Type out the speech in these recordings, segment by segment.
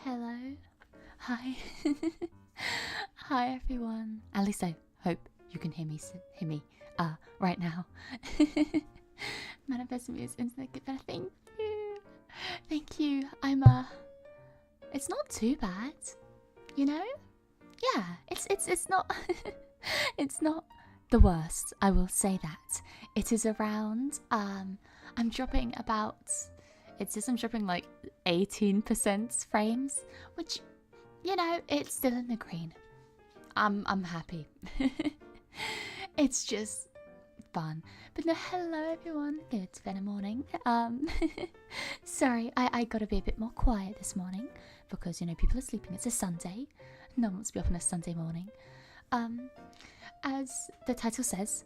Hello. Hi. Hi everyone. At least I hope you can hear me right now. Manifesting me is internet get better. Thank you. Thank you. It's not too bad. You know? Yeah, it's not it's not the worst, I will say that. It is around I'm dropping about, it says I'm dropping like 18% frames, which, you know, it's still in the green. I'm happy. It's just fun. But no, hello everyone. It's been a morning. Sorry, I gotta be a bit more quiet this morning because, you know, people are sleeping. It's a Sunday. No one wants to be up on a Sunday morning. As the title says,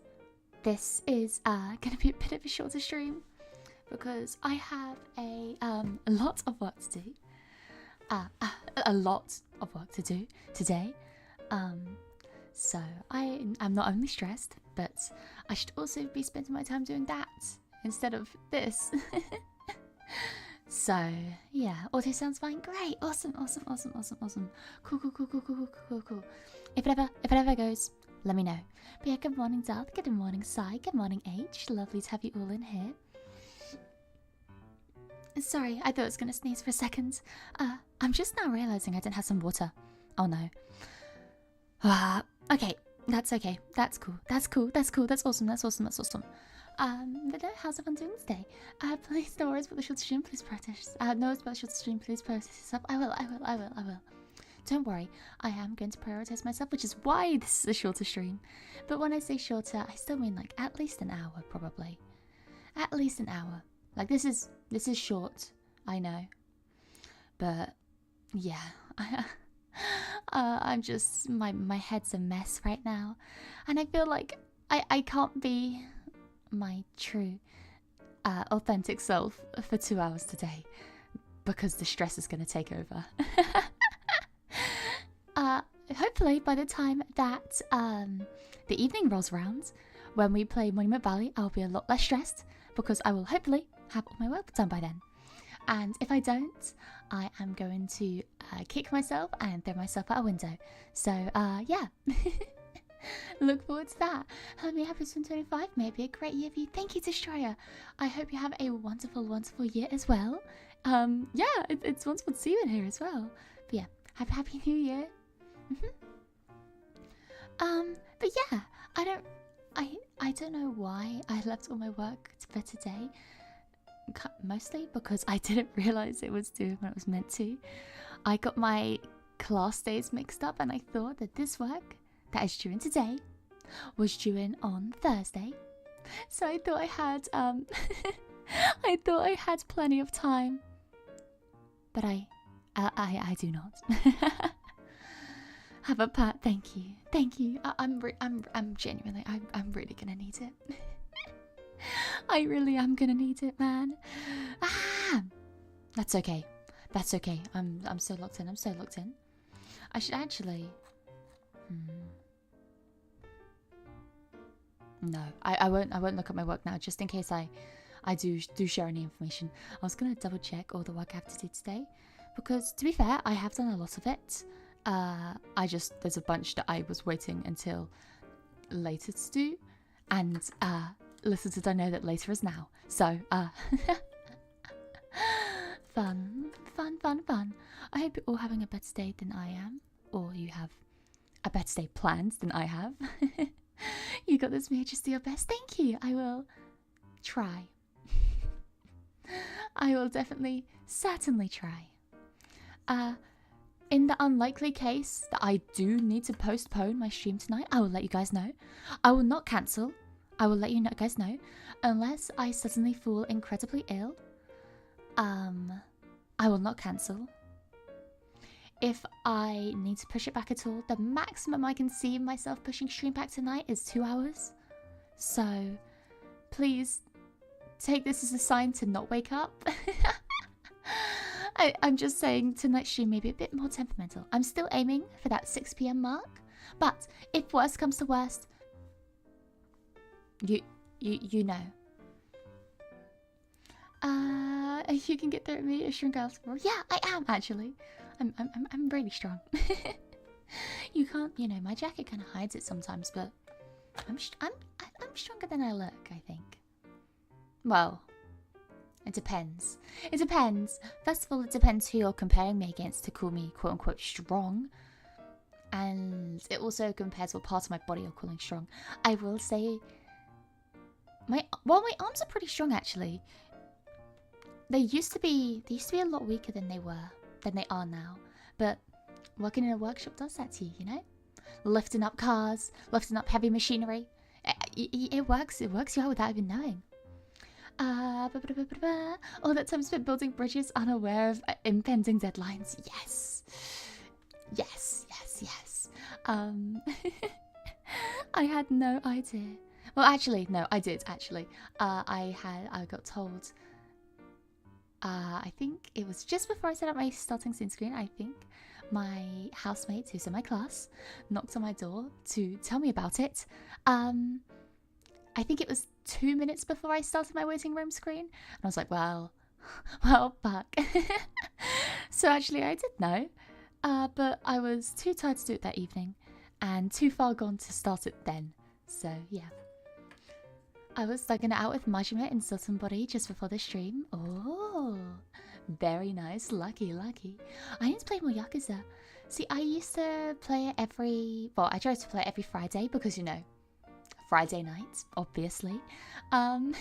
this is gonna be a bit of a shorter stream because I have a lot of work to do. A lot of work to do today. So I'm not only stressed, but I should also be spending my time doing that instead of this. So yeah, audio sounds fine. Great, awesome. Cool. If it ever goes, let me know. But yeah, good morning, Darth. Good morning, Sai. Good morning, H. Lovely to have you all in here. Sorry, I thought I was gonna sneeze for a second. I'm just now realizing I didn't have some water. Oh no. Okay, that's okay. That's cool. That's awesome. But no, how's everyone doing today? Please, no worries about the short stream, please practice. No worries about the short stream, please practice this up. I will. Don't worry, I am going to prioritize myself, which is why this is a shorter stream. But when I say shorter, I still mean like at least an hour, probably. At least an hour. Like this is short, I know. But yeah, I'm just my head's a mess right now, and I feel like I can't be my true authentic self for 2 hours today because the stress is going to take over. Hopefully by the time that the evening rolls around, when we play Monument Valley, I'll be a lot less stressed because I will hopefully have all my work done by then. And if I don't, I am going to kick myself and throw myself out a window. So yeah. Look forward to that. Hello, me happy 2025. May it be a great year for you. Thank you, Destroyer. I hope you have a wonderful year as well. Yeah, it's wonderful to see you in here as well. But yeah, happy New Year. But yeah, I don't know why I left all my work for today. Mostly because I didn't realize it was due when it was meant to. I got my class days mixed up and I thought that this work that is due in today was due in on Thursday. So I thought I had I thought I had plenty of time. But I do not. Have a pat. Thank you. I'm genuinely I'm really gonna need it. I really am gonna need it, man. That's okay. I'm so locked in. I should actually. No, I won't look at my work now, just in case I do share any information. I was gonna double check all the work I have to do today, because to be fair, I have done a lot of it. There's a bunch that I was waiting until later to do, and little did I know that later is now. So fun. I hope you're all having a better day than I am, or you have a better day planned than I have. You got this, Mia. Just do your best. Thank you. I will try. I will certainly try. In the unlikely case that I do need to postpone my stream tonight, I will let you guys know. I will not cancel. I will let you guys know, unless I suddenly fall incredibly ill. I will not cancel. If I need to push it back at all, the maximum I can see myself pushing stream back tonight is 2 hours. So please take this as a sign to not wake up. I'm just saying tonight's stream may be a bit more temperamental. I'm still aiming for that 6 PM mark, but if worst comes to worst, you know. You can get there at me, a shrink out. Yeah, I am actually. I'm really strong. You can't, you know, my jacket kind of hides it sometimes, but I'm stronger than I look, I think. Well, it depends. It depends. First of all, it depends who you're comparing me against to call me quote-unquote strong. And it also compares what part of my body you're calling strong. I will say, my arms are pretty strong actually. They used to be a lot weaker than they are now. But working in a workshop does that to you, you know? Lifting up cars, lifting up heavy machinery. It works you out without even knowing. All that time spent building bridges unaware of impending deadlines. Yes. Yes. I had no idea. Well, actually, no, I did, actually. I got told, I think it was just before I set up my starting scene screen, I think my housemate who's in my class knocked on my door to tell me about it. I think it was 2 minutes before I started my waiting room screen. And I was like, well, fuck. So actually I did know, but I was too tired to do it that evening and too far gone to start it then. So yeah. I was thugging it out with Majime and Sotenbori just before the stream. Oh, very nice. Lucky. I need to play more Yakuza. See, I used to play it I tried to play it every Friday because, you know, Friday nights, obviously. But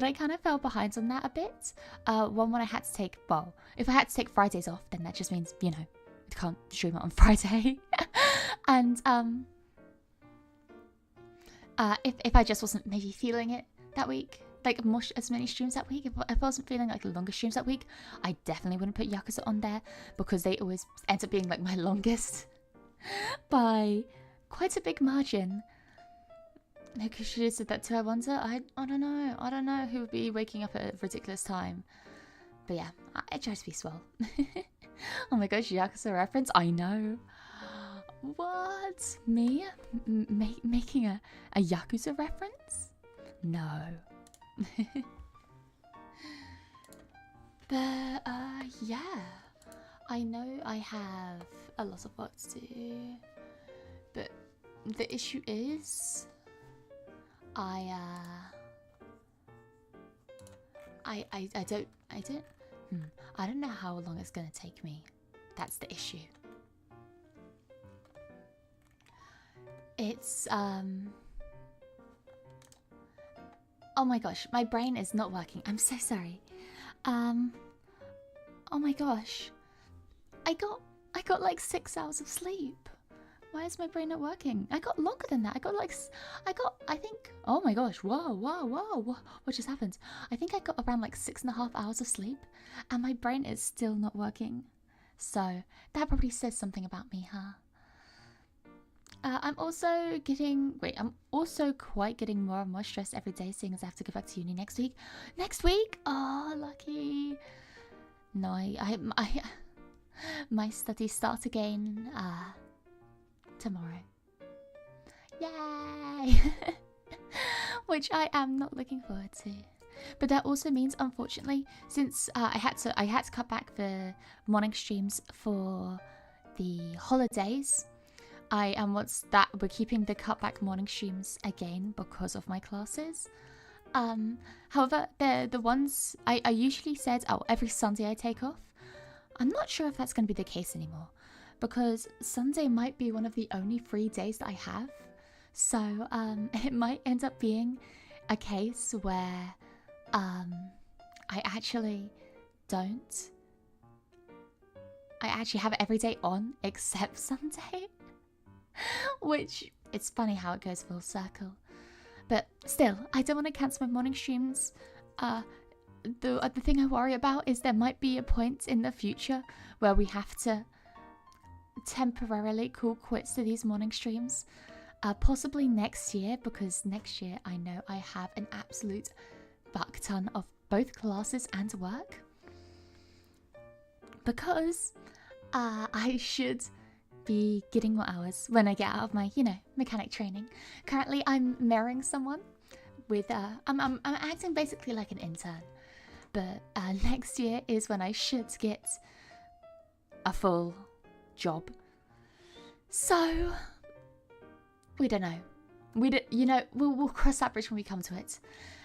I kind of fell behind on that a bit. When I had to take, if I had to take Fridays off, then that just means, you know, I can't stream it on Friday. And, if I just wasn't maybe feeling it that week, like as many streams that week, if I wasn't feeling like longer streams that week, I definitely wouldn't put Yakuza on there because they always end up being like my longest by quite a big margin. Because she just said that too. I wonder, I don't know who would be waking up at a ridiculous time. But yeah, I try to be swell. Oh my gosh, Yakuza reference, I know. What? Me? Making a Yakuza reference? No. But, yeah. I know I have a lot of work to do. But the issue is, I don't know how long it's gonna take me. That's the issue. It's, oh my gosh, my brain is not working. I'm so sorry. Oh my gosh. I got like 6 hours of sleep. Why is my brain not working? I got longer than that. I think, oh my gosh, whoa, what just happened? I think I got around like 6.5 hours of sleep and my brain is still not working. So that probably says something about me, huh? I'm also quite getting more and more stressed every day, seeing as I have to go back to uni next week. Next week? Oh, lucky. No, my studies start again, tomorrow. Yay! Which I am not looking forward to. But that also means, unfortunately, since I had to cut back the morning streams for the holidays, we're keeping the cutback morning streams again because of my classes. However, the ones I usually said, every Sunday I take off. I'm not sure if that's going to be the case anymore because Sunday might be one of the only free days that I have. So it might end up being a case where I actually have every day on except Sunday. Which, it's funny how it goes full circle. But still, I don't want to cancel my morning streams. The thing I worry about is there might be a point in the future where we have to temporarily call quits to these morning streams. Possibly next year, because next year I know I have an absolute fuck ton of both classes and work. Because I should be getting more hours when I get out of my, mechanic training. Currently, I'm marrying someone with, I'm acting basically like an intern. But next year is when I should get a full job. So we don't know. We'll cross that bridge when we come to it.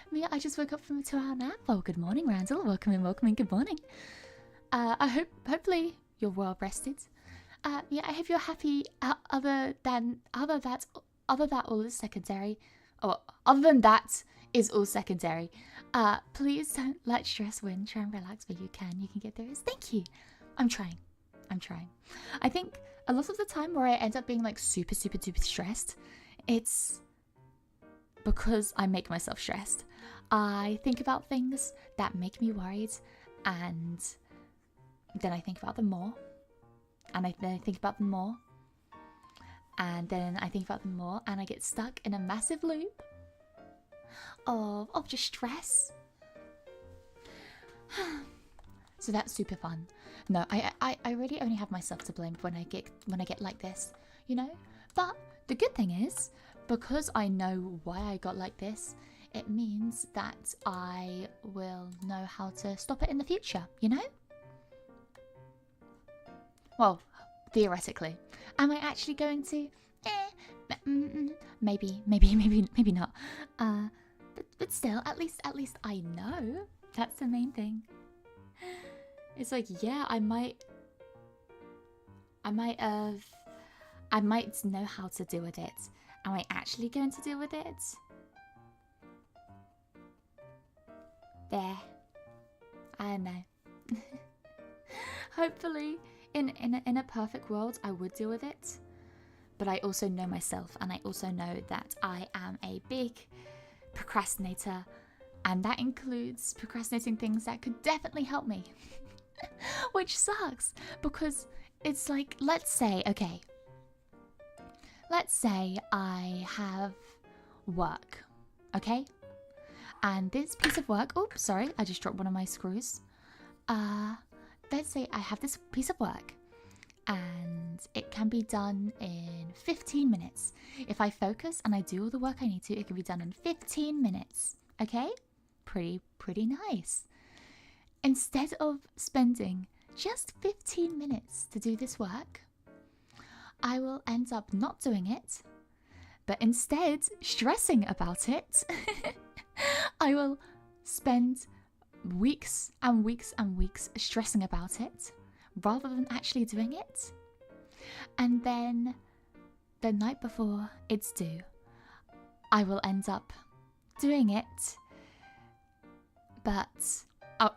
Mia, I just woke up from a 2-hour nap. Oh, good morning, Randall. Welcome in, good morning. Hopefully you're well rested. Mia, I hope you're happy. Other than that, all is secondary. Oh, other than that is all secondary. Please don't let stress win. Try and relax where you can. You can get through this. Thank you. I'm trying. I think a lot of the time where I end up being like super stressed, it's because I make myself stressed. I think about things that make me worried, and then I think about them more, and then I think about them more, and then I think about them more, and I get stuck in a massive loop of just stress. So that's super fun. No, I really only have myself to blame when I get like this, you know? But the good thing is, because I know why I got like this, it means that I will know how to stop it in the future, you know? Well, theoretically. Am I actually going to? Maybe not. But still, at least I know. That's the main thing. It's like, yeah, I might know how to deal with it. Am I actually going to deal with it? There. I don't know. Hopefully, in a perfect world, I would deal with it. But I also know myself, and I also know that I am a big procrastinator, and that includes procrastinating things that could definitely help me. Which sucks, because it's like, let's say I have work, okay? And this piece of work, oops, sorry, I just dropped one of my screws. Let's say I have this piece of work, and it can be done in 15 minutes. If I focus and I do all the work I need to, it can be done in 15 minutes, okay? Pretty nice. Instead of spending just 15 minutes to do this work, I will end up not doing it, but instead stressing about it. I will spend weeks and weeks and weeks stressing about it rather than actually doing it. And then the night before it's due, I will end up doing it, but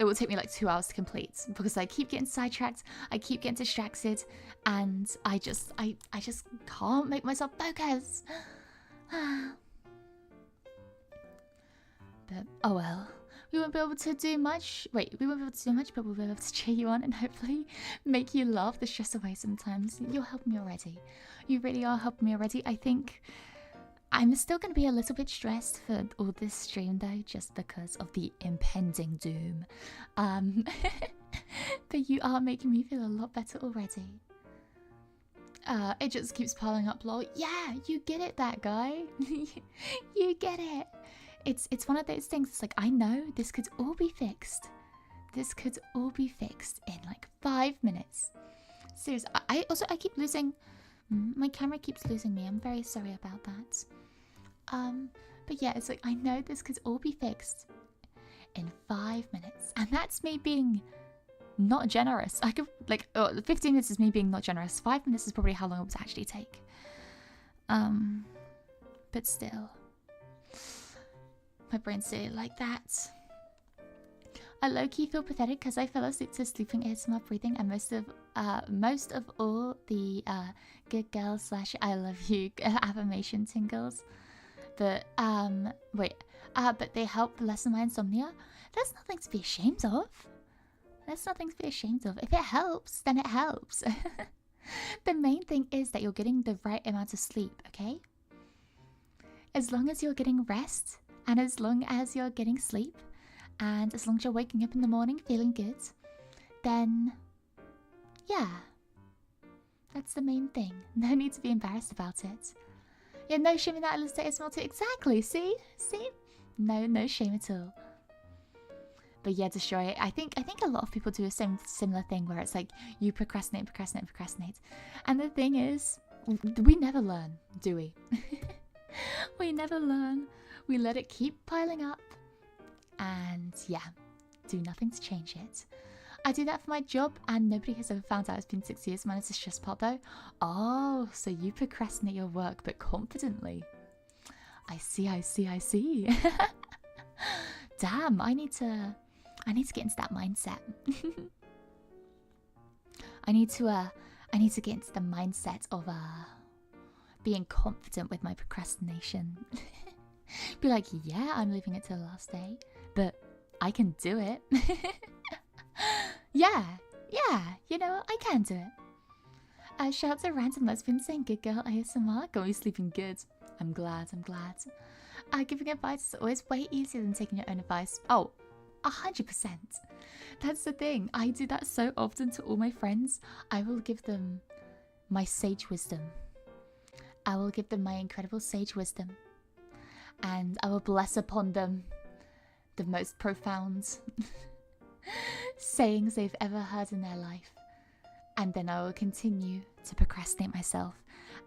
it will take me like 2 hours to complete because I keep getting sidetracked, I keep getting distracted, and I just can't make myself focus. But oh well, we won't be able to do much. Wait, we won't be able to do much, but we'll be able to cheer you on and hopefully make you laugh the stress away sometimes. You're helping me already. You really are helping me already. I think I'm still going to be a little bit stressed for all this stream though, just because of the impending doom. But you are making me feel a lot better already. It just keeps piling up, lol. Yeah, you get it, that guy. You get it. It's one of those things. It's like, I know this could all be fixed. This could all be fixed in like 5 minutes. Seriously, I keep losing. My camera keeps losing me. I'm very sorry about that. But yeah, it's like, I know this could all be fixed in 5 minutes, and that's me being not generous. I could 15 minutes is me being not generous. 5 minutes is probably how long it would actually take. But still, my brain's still like that. I low-key feel pathetic because I fell asleep to sleeping ASMR breathing, and most of all the good girl / I love you affirmation tingles. But but they help lessen my insomnia. That's nothing to be ashamed of. That's nothing to be ashamed of. If it helps, then it helps. The main thing is that you're getting the right amount of sleep, okay? As long as you're getting rest, and as long as you're getting sleep, and as long as you're waking up in the morning feeling good, then yeah, that's the main thing. No need to be embarrassed about it. Yeah, no shame in that. I listen to ASMR too. Exactly. See? No shame at all. But yeah, destroy it. I think a lot of people do a similar thing where it's like you procrastinate. And the thing is, we never learn, do we? We never learn. We let it keep piling up. And yeah, do nothing to change it. I do that for my job and nobody has ever found out it's been 6 years. Mine is a stress pot though. Oh, so you procrastinate your work but confidently. I see. Damn, I need to get into that mindset. I need to get into the mindset of being confident with my procrastination. Be like, yeah, I'm leaving it till the last day, but I can do it. yeah, you know, I can do it. Shout out to random lesbian saying good girl ASMR. Got me sleeping good. I'm glad. Giving advice is always way easier than taking your own advice. Oh, 100%. That's the thing. I do that so often to all my friends. I will give them my sage wisdom. I will give them my incredible sage wisdom. And I will bless upon them the most profound sayings they've ever heard in their life. And then I will continue to procrastinate myself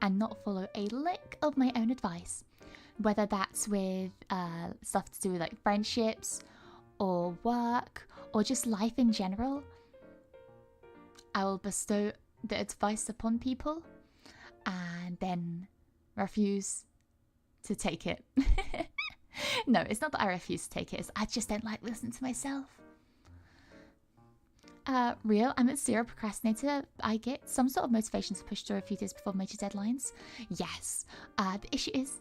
and not follow a lick of my own advice. Whether that's with stuff to do with like friendships or work or just life in general. I will bestow the advice upon people and then refuse to take it. No, it's not that I refuse to take it, it's I just don't like listening to myself. Real, I'm a zero procrastinator. I get some sort of motivation to push through a few days before major deadlines. Yes. The issue is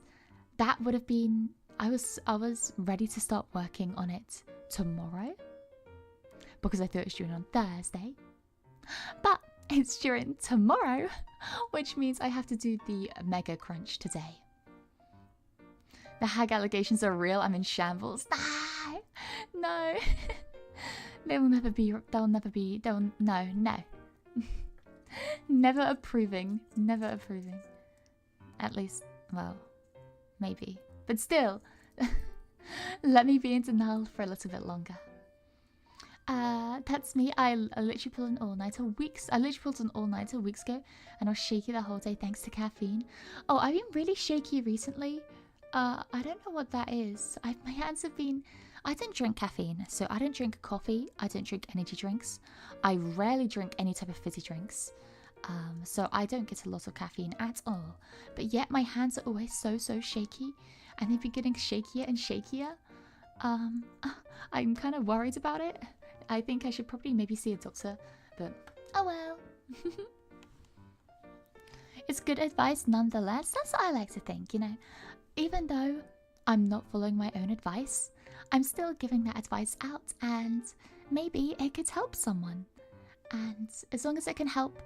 that would have been I was ready to start working on it tomorrow because I thought it was due on Thursday. But it's due tomorrow, which means I have to do the mega crunch today. The hag allegations are real. I'm in shambles. No. No. Never approving. At least, well, maybe. But still, let me be in denial for a little bit longer. That's me. I literally pulled an all-nighter weeks. I literally pulled an all-nighter weeks ago, and I was shaky the whole day thanks to caffeine. Oh, I've been really shaky recently. I don't know what that is. My hands have been. I don't drink caffeine, so I don't drink coffee. I don't drink energy drinks. I rarely drink any type of fizzy drinks. So I don't get a lot of caffeine at all. But yet my hands are always so shaky, and they've been getting shakier and shakier. I'm kind of worried about it. I think I should probably maybe see a doctor, but oh well. It's good advice nonetheless. That's what I like to think, you know. Even though I'm not following my own advice, I'm still giving that advice out, and maybe it could help someone. And as long as it can help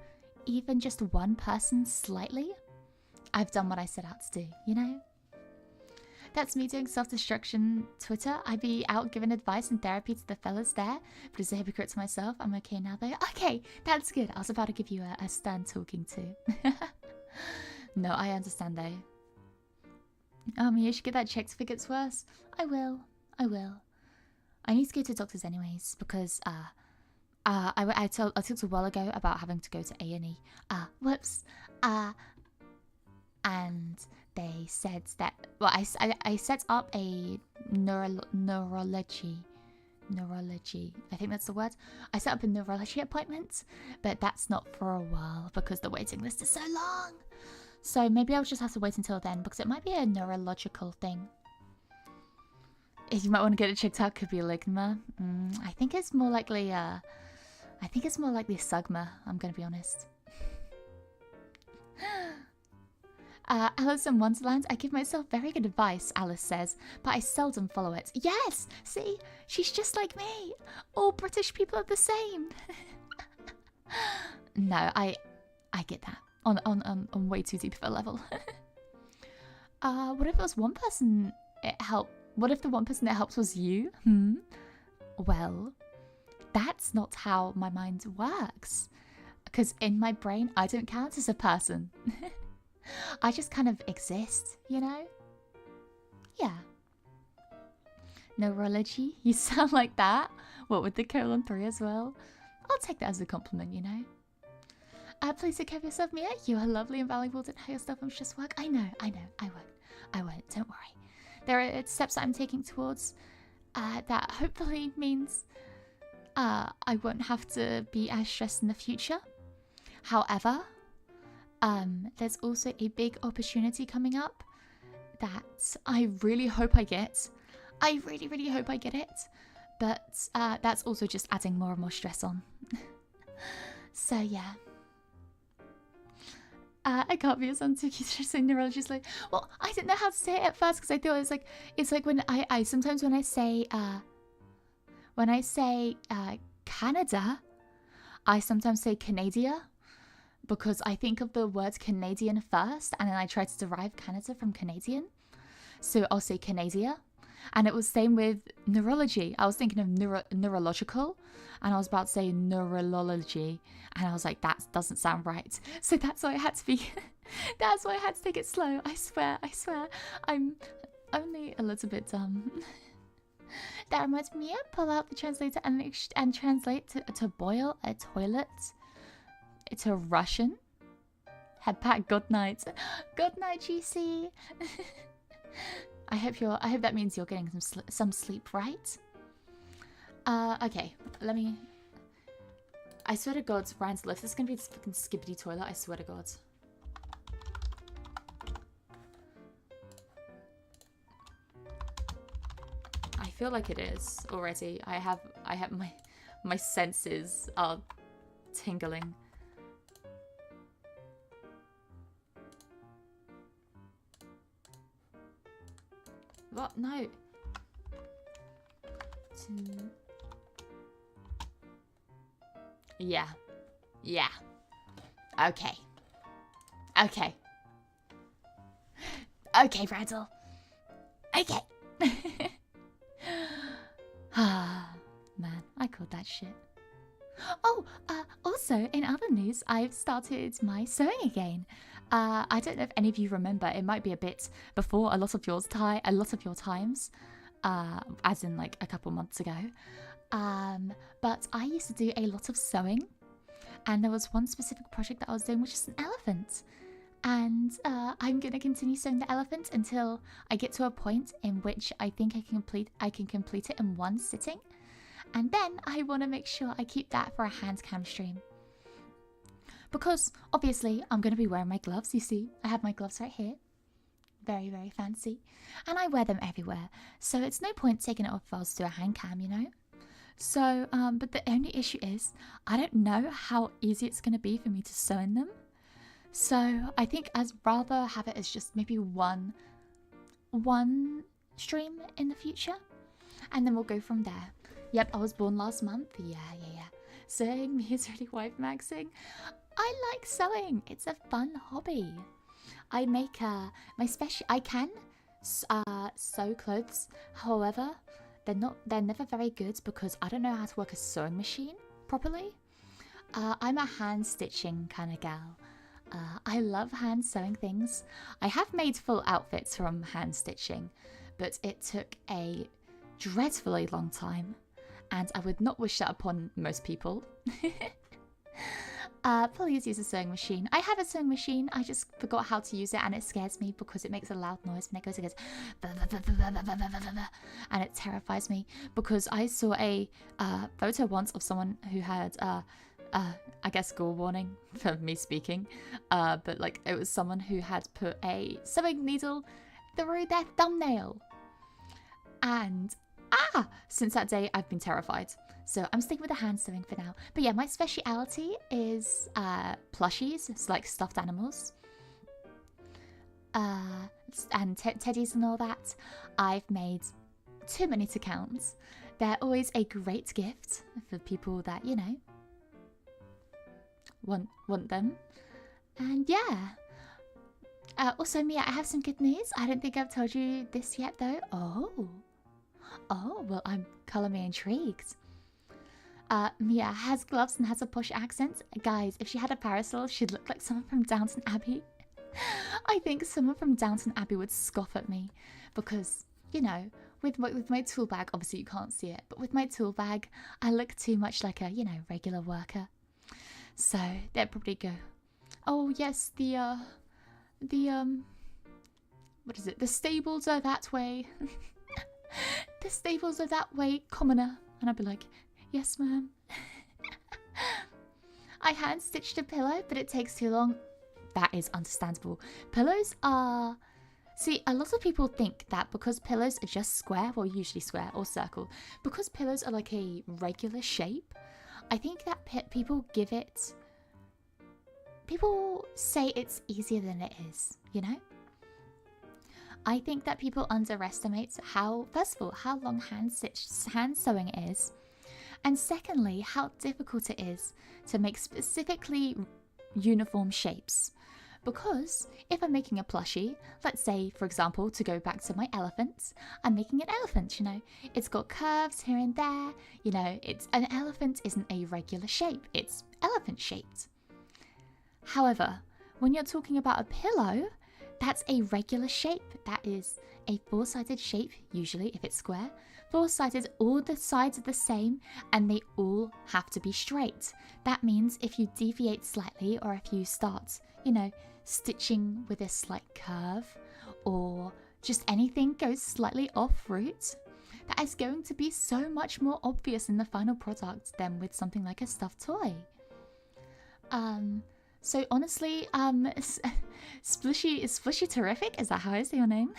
even just one person slightly, I've done what I set out to do, you know? That's me doing self-destruction Twitter. I'd be out giving advice and therapy to the fellas there, but as a hypocrite to myself, I'm okay now though. Okay, that's good. I was about to give you a stern talking to. No, I understand though. You should get that checked if it gets worse. I will. I need to go to doctors anyways because I talked a while ago about having to go to A&E. Whoops. And they said that, well, I set up a neurology. I think that's the word. I set up a neurology appointment, but that's not for a while because the waiting list is so long. So maybe I'll just have to wait until then because it might be a neurological thing. If you might want to get it checked out, could be a ligma. I think it's more likely sugma, I'm gonna be honest. Alice in Wonderland, I give myself very good advice, Alice says, but I seldom follow it. Yes! See? She's just like me! All British people are the same! No, I get that. On way too deep of a level. What if it was one person it helped? What if the one person it helped was you? Well, that's not how my mind works. Because in my brain, I don't count as a person. I just kind of exist, you know? Yeah. Neurology? You sound like that? What, with the colon 3 as well? I'll take that as a compliment, you know. Please take care of yourself, Mia. You are lovely and valuable. Don't hurt yourself from just work. I know. I won't. Don't worry. There are steps that I'm taking towards that hopefully means I won't have to be as stressed in the future. However, there's also a big opportunity coming up that I really hope I get. I really, really hope I get it. But that's also just adding more and more stress on. So yeah. I can't be a son to keep stressing neurologist. Like, well, I didn't know how to say it at first because I thought it's like when I sometimes when I say Canada, I sometimes say Canada because I think of the word Canadian first and then I try to derive Canada from Canadian. So I'll say Canada. And it was same with neurology. I was thinking of neurological and I was about to say neurology and I was like, that doesn't sound right. So that's why I had to be, that's why I had to take it slow. I swear. I'm only a little bit dumb. That reminds me, pull out the translator and translate to boil a toilet. It's a Russian. Head pack, good night. Good night, GC. I hope that means you're getting some sleep, right? Okay, let me. I swear to God, Ryan's lift. This is gonna be this fucking skibbity toilet. I swear to God. I feel like it is already. I have my senses are tingling. What? No. Yeah. Yeah. Okay. Okay. Okay, Bradle. Okay. Ah, man, I called that shit. Oh, also, in other news, I've started my sewing again. I don't know if any of you remember, it might be a bit before a lot of your times, as in like a couple months ago. But I used to do a lot of sewing, and there was one specific project that I was doing, which is an elephant. And I'm gonna continue sewing the elephant until I get to a point in which I think I can complete it in one sitting. And then I want to make sure I keep that for a hand cam stream. Because, obviously, I'm going to be wearing my gloves, you see. I have my gloves right here. Very, very fancy. And I wear them everywhere. So it's no point taking it off if I was to do a hand cam, you know? So, but the only issue is, I don't know how easy it's going to be for me to sew in them. So, I think I'd rather have it as just maybe one stream in the future. And then we'll go from there. Yep, I was born last month. Yeah. Sewing me is really wife maxing. I like sewing. It's a fun hobby. I make I can sew clothes. However, they're never very good because I don't know how to work a sewing machine properly. I'm a hand stitching kind of gal. I love hand sewing things. I have made full outfits from hand stitching, but it took a dreadfully long time. And I would not wish that upon most people. Please use a sewing machine. I have a sewing machine. I just forgot how to use it and it scares me because it makes a loud noise when it goes, and it terrifies me because I saw a photo once of someone who had, I guess, gore warning for me speaking, but like it was someone who had put a sewing needle through their thumbnail. And since that day, I've been terrified. So I'm sticking with the hand sewing for now. But yeah, my speciality is plushies. It's like stuffed animals. And teddies and all that. I've made too many to count. They're always a great gift for people that, you know, want them. And yeah. Also, Mia, I have some good news. I don't think I've told you this yet, though. Oh, well, I'm color me intrigued. Mia has gloves and has a posh accent. Guys, if she had a parasol, she'd look like someone from Downton Abbey. I think someone from Downton Abbey would scoff at me because, you know, with my tool bag, obviously you can't see it, but with my tool bag, I look too much like a, you know, regular worker. So they'd probably go, oh yes, what is it? The stables are that way. The stables are that way, commoner. And I'd be like, yes, ma'am. I hand stitched a pillow, but it takes too long. That is understandable. Pillows are... See, a lot of people think that because pillows are just square, well, usually square or circle, because pillows are like a regular shape, I think that people give it... People say it's easier than it is, you know? I think that people underestimate how, first of all, how long hand sewing is, and secondly, how difficult it is to make specifically uniform shapes. Because if I'm making a plushie, let's say, for example, to go back to my elephant, I'm making an elephant, you know, it's got curves here and there, you know, an elephant isn't a regular shape, it's elephant shaped. However, when you're talking about a pillow, that's a regular shape. That is a four-sided shape, usually, if it's square. Four-sided, all the sides are the same, and they all have to be straight. That means if you deviate slightly, or if you start, you know, stitching with a slight curve, or just anything goes slightly off route, that is going to be so much more obvious in the final product than with something like a stuffed toy. So honestly, Splishy, is Splishy terrific? Is that how I say your name?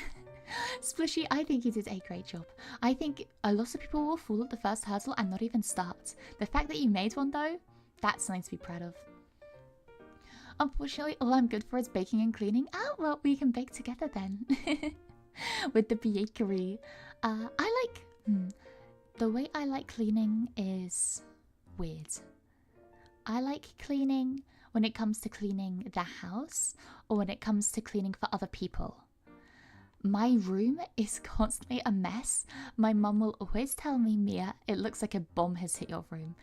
Splishy, I think you did a great job. I think a lot of people will fall at the first hurdle and not even start. The fact that you made one though, that's something to be proud of. Unfortunately, all I'm good for is baking and cleaning. Oh, well, we can bake together then. With the Beeakery. The way I like cleaning is weird. I like cleaning when it comes to cleaning the house or when it comes to cleaning for other people. My room is constantly a mess. My mum will always tell me, Mia, it looks like a bomb has hit your room.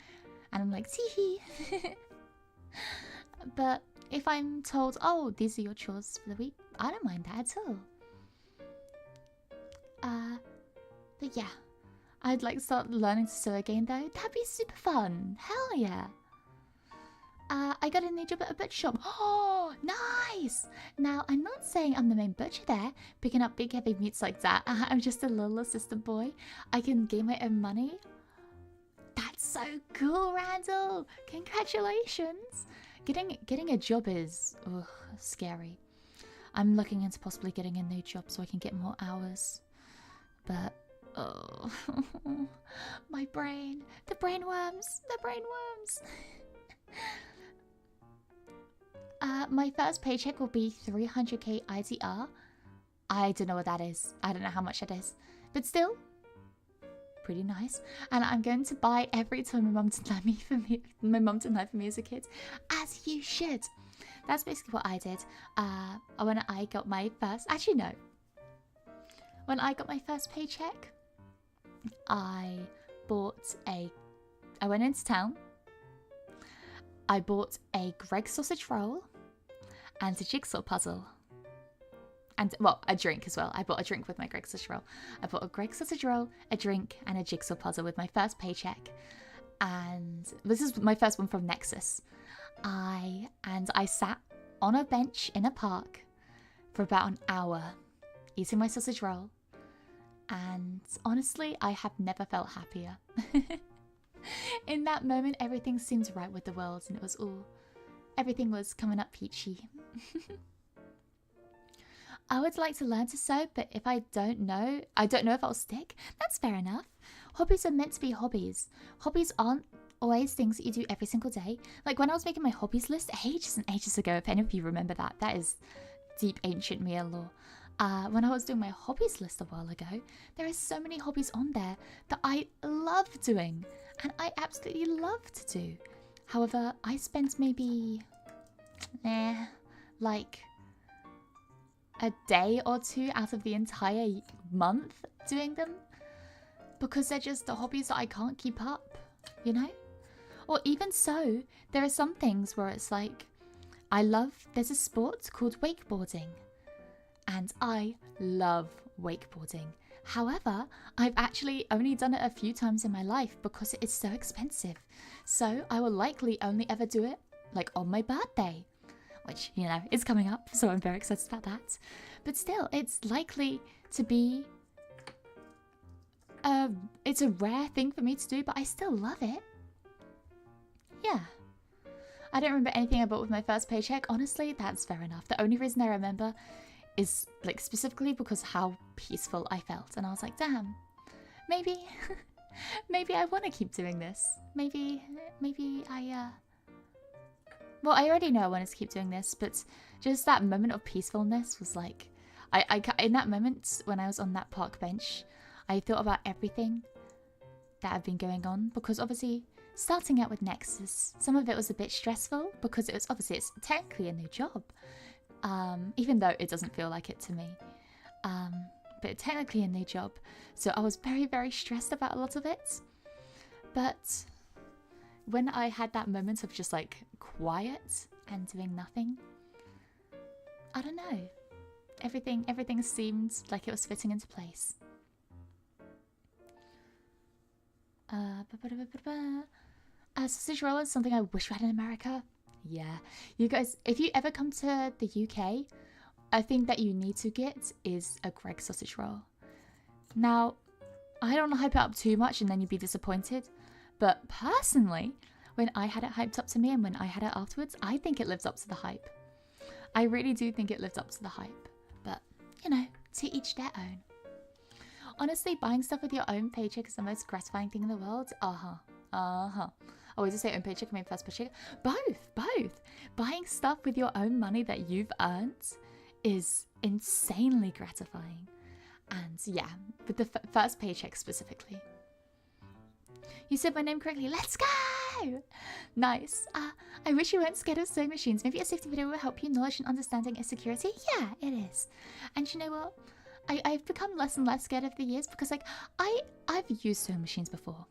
And I'm like, tee-hee. But if I'm told, oh, these are your chores for the week, I don't mind that at all. But yeah, I'd like to start learning to sew again though. That'd be super fun. Hell yeah. I got a new job at a butcher shop. Oh, nice! Now, I'm not saying I'm the main butcher there, picking up big heavy meats like that. I'm just a little assistant boy. I can gain my own money. That's so cool, Randall! Congratulations! Getting a job is scary. I'm looking into possibly getting a new job so I can get more hours. But, oh, my brain. The brainworms! The brainworms! My first paycheck will be 300k IDR. I don't know what that is. I don't know how much that is. But still, pretty nice. And I'm going to buy every toy my mum denied for me as a kid. As you should. That's basically what I did. When I got my first... Actually, no. When I got my first paycheck, I went into town. I bought a Greg's sausage roll and a jigsaw puzzle. And, well, a drink as well. I bought a drink with my Greg's sausage roll. I bought a Greg's sausage roll, a drink, and a jigsaw puzzle with my first paycheck. And this is my first one from NEXAS. I sat on a bench in a park for about an hour eating my sausage roll. And honestly, I have never felt happier. In that moment, everything seemed right with the world, and everything was coming up peachy. I would like to learn to sew, but if I don't know if I'll stick. That's fair enough. Hobbies are meant to be hobbies. Hobbies aren't always things that you do every single day. Like when I was making my hobbies list ages and ages ago, if any of you remember that, that is deep ancient Mia lore. When I was doing my hobbies list a while ago, there are so many hobbies on there that I love doing, and I absolutely love to do. However, I spent maybe, like a day or two out of the entire month doing them, because they're just the hobbies that I can't keep up, you know? Or even so, there are some things where it's like, there's a sport called wakeboarding. And I love wakeboarding. However, I've actually only done it a few times in my life because it is so expensive. So I will likely only ever do it like on my birthday, which, you know, is coming up, so I'm very excited about that. But still, it's likely to be it's a rare thing for me to do, but I still love it. Yeah. I don't remember anything I bought with my first paycheck. Honestly, that's fair enough. The only reason I remember is like specifically because how peaceful I felt, and I was like, damn, maybe maybe I want to keep doing this. Maybe I well, I already know I wanted to keep doing this, but just that moment of peacefulness was like, I in that moment when I was on that park bench, I thought about everything that had been going on, because obviously starting out with NEXAS, some of it was a bit stressful because it was obviously, it's technically a new job, even though it doesn't feel like it to me, but technically a new job, so I was very, very stressed about a lot of it. But when I had that moment of just like quiet and doing nothing, I don't know, everything seemed like it was fitting into place. Sausage roll is something I wish we had in America. Yeah, you guys, if you ever come to the UK, a thing that you need to get is a Greggs sausage roll. Now, I don't want to hype it up too much and then you'd be disappointed, but personally, when I had it hyped up to me and when I had it afterwards, I think it lives up to the hype. I really do think it lived up to the hype, but you know, to each their own. Honestly, buying stuff with your own paycheck is the most gratifying thing in the world. I always just say own paycheck, I mean first paycheck. Both. Buying stuff with your own money that you've earned is insanely gratifying. And yeah, with the first paycheck specifically. You said my name correctly. Let's go! Nice. I wish you weren't scared of sewing machines. Maybe a safety video will help you. Knowledge and understanding is security. Yeah, it is. And you know what? I've become less and less scared over the years because like I've used sewing machines before.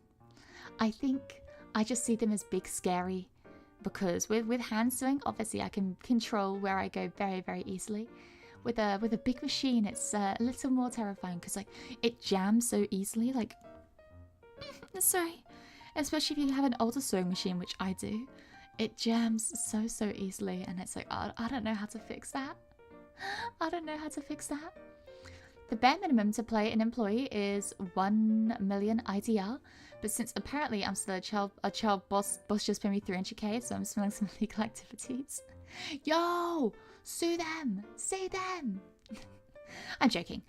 I think I just see them as big scary because with hand sewing, obviously I can control where I go very, very easily. With a big machine, it's a little more terrifying because like it jams so easily. Like, sorry, especially if you have an older sewing machine, which I do, it jams so easily, and it's like I don't know how to fix that. I don't know how to fix that. The bare minimum to play an employee is 1 million IDR, but since apparently I'm still a child boss just paid me 300k, so I'm smelling some illegal activities. Yo, sue them! I'm joking.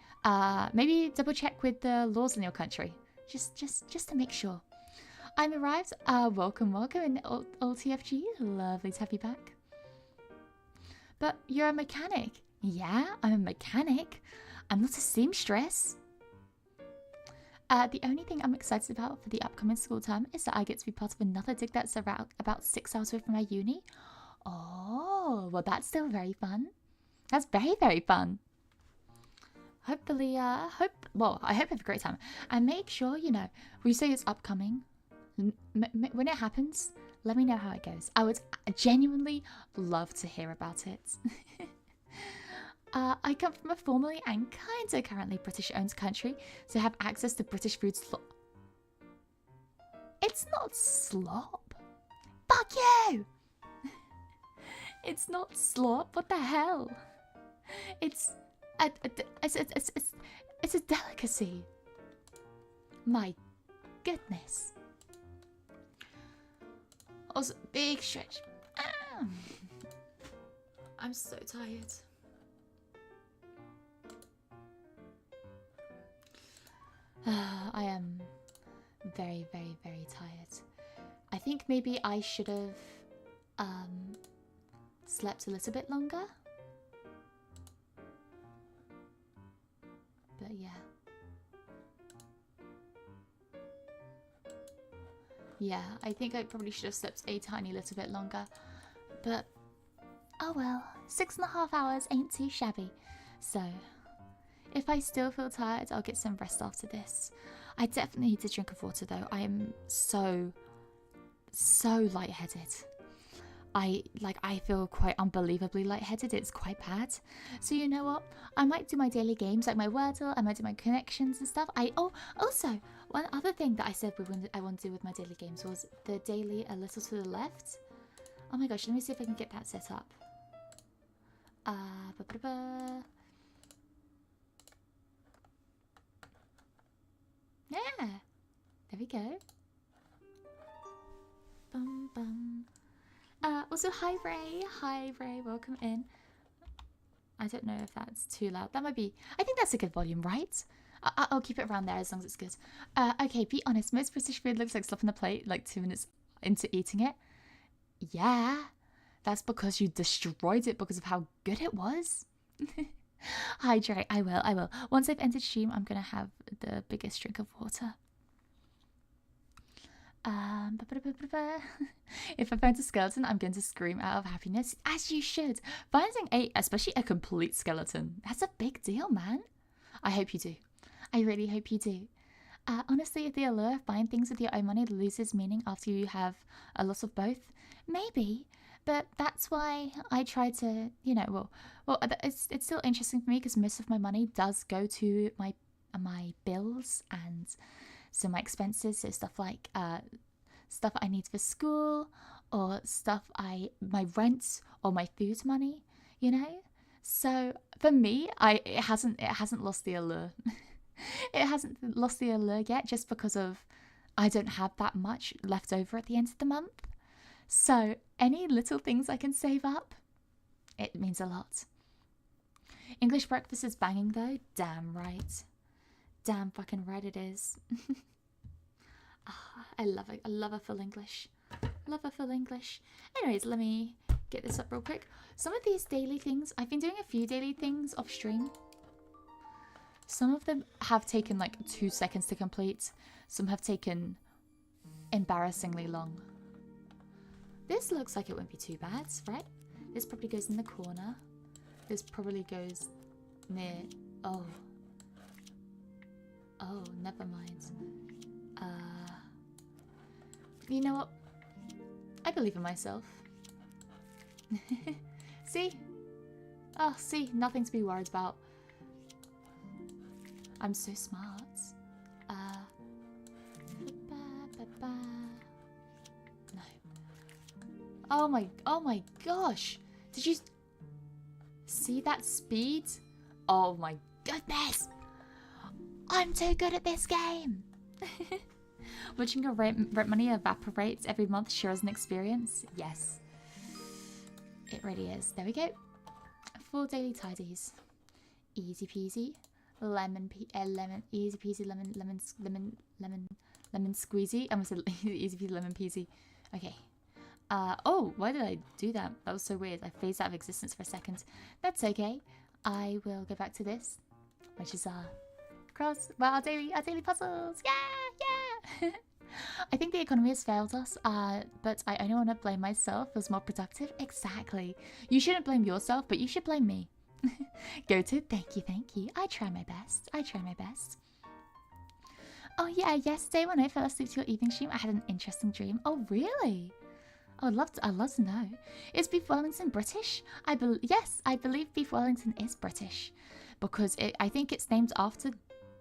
Maybe double check with the laws in your country, just to make sure. I'm arrived. Welcome in old TFG. Lovely to have you back. But you're a mechanic. Yeah, I'm a mechanic. I'm not a seamstress. The only thing I'm excited about for the upcoming school term is that I get to be part of another dig that's around about 6 hours away from my uni. Oh, well that's still very fun. That's very, very fun. Hopefully, I hope you have a great time. And make sure, you know, when you say it's upcoming, when it happens, let me know how it goes. I would genuinely love to hear about it. I come from a formerly and kinda currently British-owned country, so have access to British food It's not slop. Fuck you! It's not slop. What the hell? It's a delicacy. My goodness. Also, big stretch. I'm so tired. I am very, very, very tired. I think maybe I should have slept a little bit longer. But yeah. Yeah, I think I probably should have slept a tiny little bit longer. But, oh well, 6.5 hours ain't too shabby. So, if I still feel tired, I'll get some rest after this. I definitely need to drink of water though. I am so lightheaded. I feel quite unbelievably lightheaded. It's quite bad. So you know what? I might do my daily games like my Wordle. I might do my connections and stuff. Also one other thing that I said I want to do with my daily games was the daily a little to the left. Oh my gosh, let me see if I can get that set up. Yeah, there we go. Bum bum. Also, hi Ray, welcome in. I don't know if that's too loud. That might be. I think that's a good volume, right? I'll keep it around there as long as it's good. Okay, be honest. Most British food looks like slopping the plate like 2 minutes into eating it. Yeah, that's because you destroyed it because of how good it was. Hi, Dre. I will. Once I've entered stream, I'm gonna have the biggest drink of water. If I find a skeleton, I'm going to scream out of happiness, as you should. Finding especially a complete skeleton, that's a big deal, man. I hope you do. I really hope you do. Honestly, if the allure of buying things with your own money loses meaning after you have a lot of both, maybe. But that's why I try to, you know, well, it's still interesting for me because most of my money does go to my bills and so my expenses, so stuff like stuff I need for school, or stuff my rent or my food money, you know. So for me, it hasn't lost the allure. It hasn't lost the allure yet, just because of I don't have that much left over at the end of the month. So any little things I can save up, it means a lot. English breakfast is banging though. Damn right. Damn fucking right it is. I love it. I love a full English. Love a full English. Anyways, let me get this up real quick. Some of these daily things, I've been doing a few daily things off stream. Some of them have taken like 2 seconds to complete. Some have taken embarrassingly long. This looks like it won't be too bad, right? This probably goes in the corner. This probably goes near... Oh, never mind. You know what? I believe in myself. See? Oh, see, nothing to be worried about. I'm so smart. No. Oh my gosh. Did you see that speed? Oh my goodness. I'm too good at this game. Watching your rent money evaporate every month sure is an experience. Yes. It really is. There we go. 4 daily tidies. Easy peasy. Easy peasy lemon squeezy. I almost said easy peasy lemon peasy. Okay. Oh, why did I do that? That was so weird. I phased out of existence for a second. That's okay. I will go back to this, which is our daily puzzles. Yeah. I think the economy has failed us, but I only want to blame myself as more productive. Exactly. You shouldn't blame yourself, but you should blame me. Go to, thank you. I try my best. Oh yeah, yesterday when I fell asleep to your evening stream, I had an interesting dream. Oh really? I'd love to know. Is Beef Wellington British? Yes, I believe Beef Wellington is British, because I think it's named after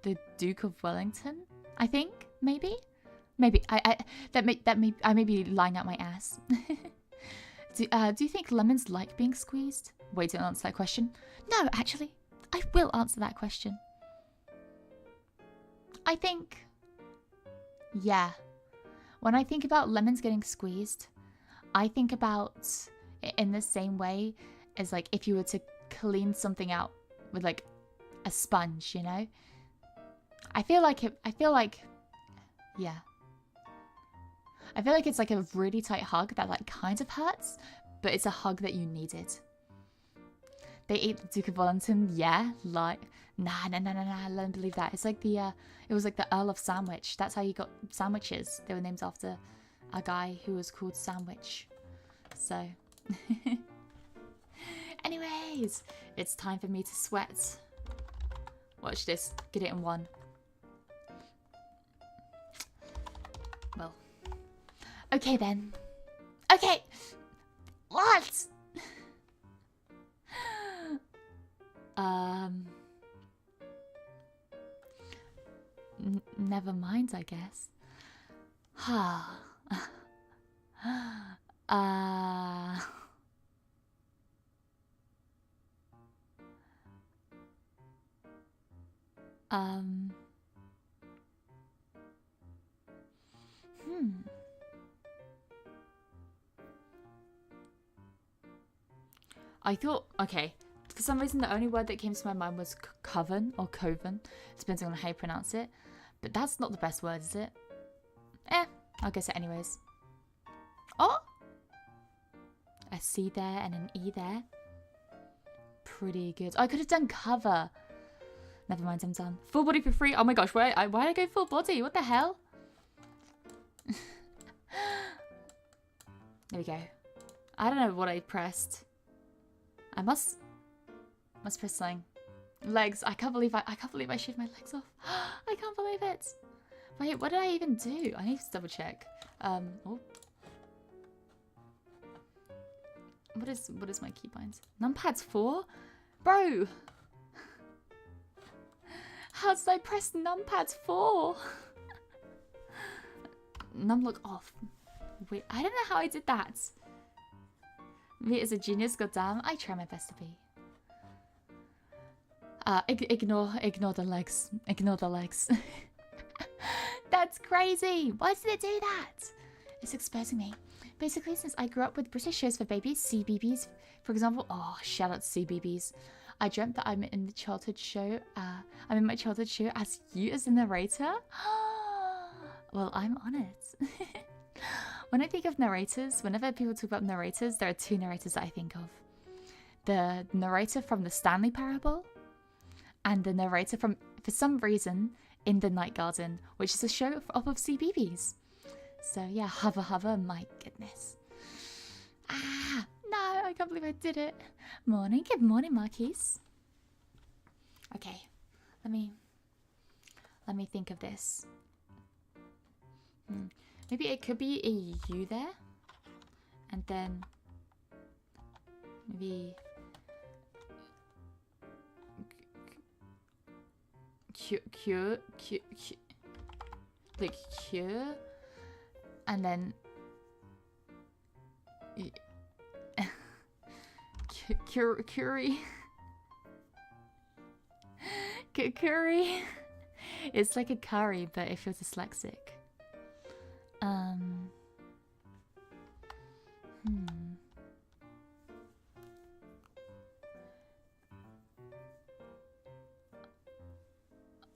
the Duke of Wellington. I think maybe. I may be lying out my ass. Do you think lemons like being squeezed? Wait, don't answer that question. No, actually, I will answer that question. I think, yeah. When I think about lemons getting squeezed, I think about it in the same way as like if you were to clean something out with like a sponge, you know? I feel like yeah. I feel like it's like a really tight hug that like kind of hurts, but it's a hug that you needed. They ate the Duke of Wellington, yeah, like, nah, I don't believe that. It's like it was like the Earl of Sandwich. That's how you got sandwiches. They were named after a guy who was called Sandwich. So, anyways, it's time for me to sweat. Watch this, get it in one. Well, okay then. Okay, What? Never mind, I guess. Ha. I thought, okay, for some reason the only word that came to my mind was coven or coven, depending on how you pronounce it. But that's not the best word, is it? I'll guess it anyways. Oh! A C there and an E there. Pretty good. I could have done cover. Never mind, I'm done. Full body for free. Oh my gosh, why did I go full body? What the hell? There we go. I don't know what I pressed. I must press something. Legs. I can't believe I shaved my legs off. I can't believe it. Wait, what did I even do? I need to double check. Oh. What is my keybind? Numpad's 4? Bro! How did I press numpad 4? Numlock off. Wait, I don't know how I did that. Me as a genius, goddamn. I try my best to be. Ignore the legs. Ignore the legs. That's crazy. Why did it do that? It's exposing me. Basically, since I grew up with British shows for babies, CBBS, for example. Oh, shout out to CBBS. I dreamt that I'm in the childhood show. I'm in my childhood show as you as the narrator. Well, I'm on it. When I think of narrators, whenever people talk about narrators, there are 2 narrators that I think of. The narrator from the Stanley Parable, and the narrator from, for some reason, In the Night Garden, which is a show off of CBBS. So yeah, hover, my goodness. No, I can't believe I did it. Morning, good morning, Marquise. Okay, let me think of this. Maybe it could be a U there, and then maybe like cure, and then curry. Curry. It's like a curry, but if you're dyslexic.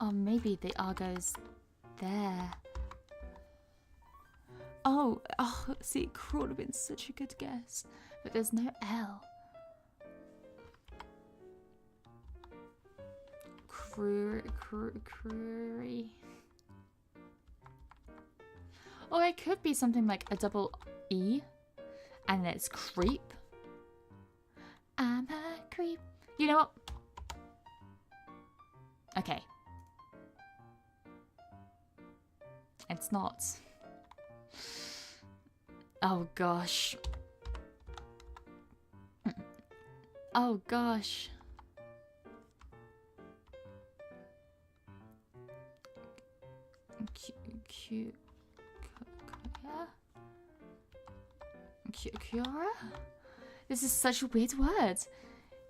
Oh, maybe the R goes there. Oh, see, it would have been such a good guess, but there's no L. Crewy. Or it could be something like a double E, and it's creep. I'm a creep. You know what? Okay. It's not. Oh gosh. Oh gosh. Cura? This is such a weird word.